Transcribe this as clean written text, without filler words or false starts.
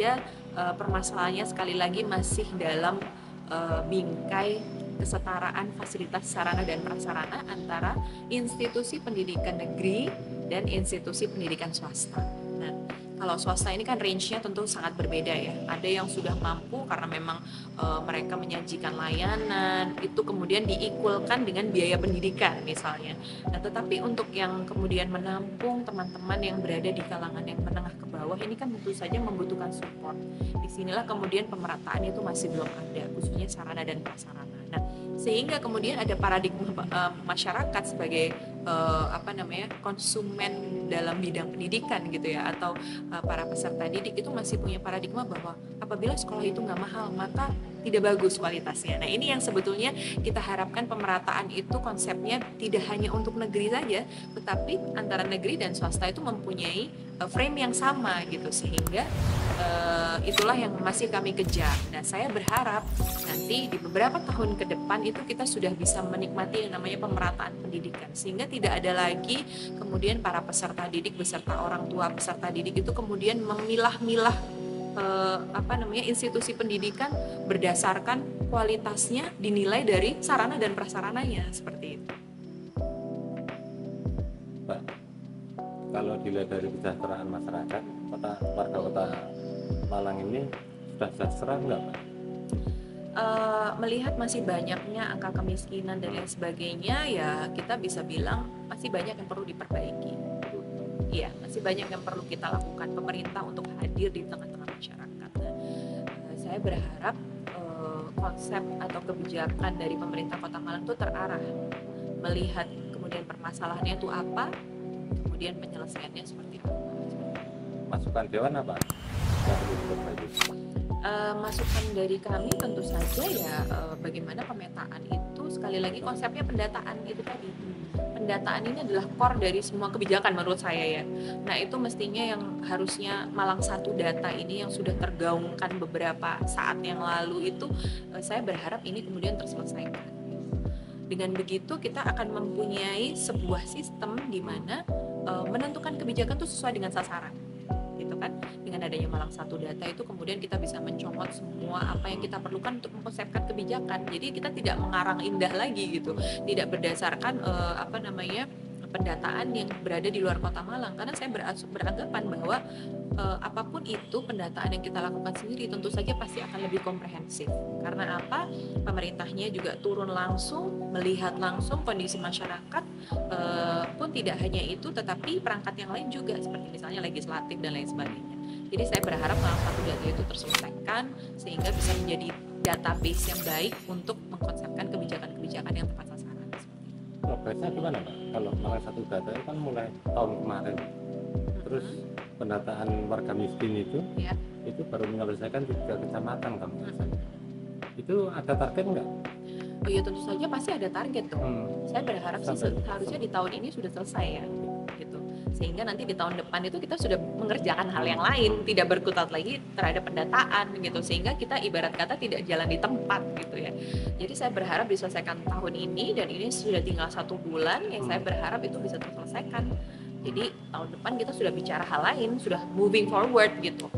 saja permasalahannya sekali lagi masih dalam bingkai kesetaraan fasilitas sarana dan prasarana antara institusi pendidikan negeri dan institusi pendidikan swasta. Nah, kalau swasta ini kan range-nya tentu sangat berbeda ya. Ada yang sudah mampu karena memang mereka menyajikan layanan, itu kemudian diikulkan dengan biaya pendidikan misalnya. Nah, tetapi untuk yang kemudian menampung teman-teman yang berada di kalangan yang menengah ke bawah ini kan tentu saja membutuhkan support. Disinilah kemudian pemerataan itu masih belum ada, khususnya sarana dan prasarana. Nah, sehingga kemudian ada paradigma masyarakat sebagai konsumen dalam bidang pendidikan gitu ya, atau para peserta didik itu masih punya paradigma bahwa apabila sekolah itu nggak mahal maka tidak bagus kualitasnya. Nah, ini yang sebetulnya kita harapkan pemerataan itu konsepnya tidak hanya untuk negeri saja, tetapi antara negeri dan swasta itu mempunyai frame yang sama gitu, sehingga itulah yang masih kami kejar. Nah, saya berharap nanti di beberapa tahun ke depan itu kita sudah bisa menikmati yang namanya pemerataan pendidikan, sehingga tidak ada lagi kemudian para peserta didik beserta orang tua peserta didik itu kemudian memilah-milah institusi pendidikan berdasarkan kualitasnya dinilai dari sarana dan prasarananya seperti itu. Pak, kalau dilihat dari kesejahteraan masyarakat, warga kota Malang ini sudah sejahtera enggak, Pak? Melihat masih banyaknya angka kemiskinan dan lain sebagainya, ya kita bisa bilang masih banyak yang perlu diperbaiki. Iya, masih banyak yang perlu kita lakukan pemerintah untuk hadir di tengah-tengah masyarakat. Nah, saya berharap konsep atau kebijakan dari pemerintah Kota Malang itu terarah, melihat kemudian permasalahannya itu apa, kemudian penyelesaiannya seperti apa. Masukan Dewan apa? Masukan dari kami tentu saja ya bagaimana pemetaan itu, sekali lagi konsepnya pendataan itu tadi. Pendataan ini adalah core dari semua kebijakan menurut saya ya. Nah, itu mestinya yang harusnya Malang 1 data ini yang sudah tergaungkan beberapa saat yang lalu itu, saya berharap ini kemudian terselesaikan. Dengan begitu kita akan mempunyai sebuah sistem di mana menentukan kebijakan itu sesuai dengan sasaran. Gitu kan, dengan adanya Malang 1 data itu kemudian kita bisa mencomot semua apa yang kita perlukan untuk mengkonsepkan kebijakan. Jadi kita tidak mengarang indah lagi gitu, tidak berdasarkan pendataan yang berada di luar Kota Malang, karena saya beranggapan bahwa apapun itu pendataan yang kita lakukan sendiri tentu saja pasti akan lebih komprehensif. Karena apa? Pemerintahnya juga turun langsung, melihat langsung kondisi masyarakat, pun tidak hanya itu, tetapi perangkat yang lain juga seperti misalnya legislatif dan lain sebagainya. Jadi saya berharap Malang 1 data itu terselesaikan sehingga bisa menjadi database yang baik untuk mengkonsepkan kebijakan-kebijakan yang tepat sasaran. Progresnya gimana, Pak? Kalau Malang 1 data itu kan mulai tahun kemarin. Terus pendataan warga miskin itu baru menyelesaikan 3 kecamatan kan? Itu ada target nggak? Oh iya, tentu saja pasti ada target dong. Saya berharap sih seharusnya di tahun ini sudah selesai ya, gitu. Sehingga nanti di tahun depan itu kita sudah mengerjakan hal yang lain, tidak berkutat lagi terhadap pendataan gitu. Sehingga kita ibarat kata tidak jalan di tempat gitu ya. Jadi saya berharap diselesaikan tahun ini, dan ini sudah tinggal 1 bulan yang saya berharap itu bisa terselesaikan. Jadi tahun depan kita sudah bicara hal lain, sudah moving forward gitu.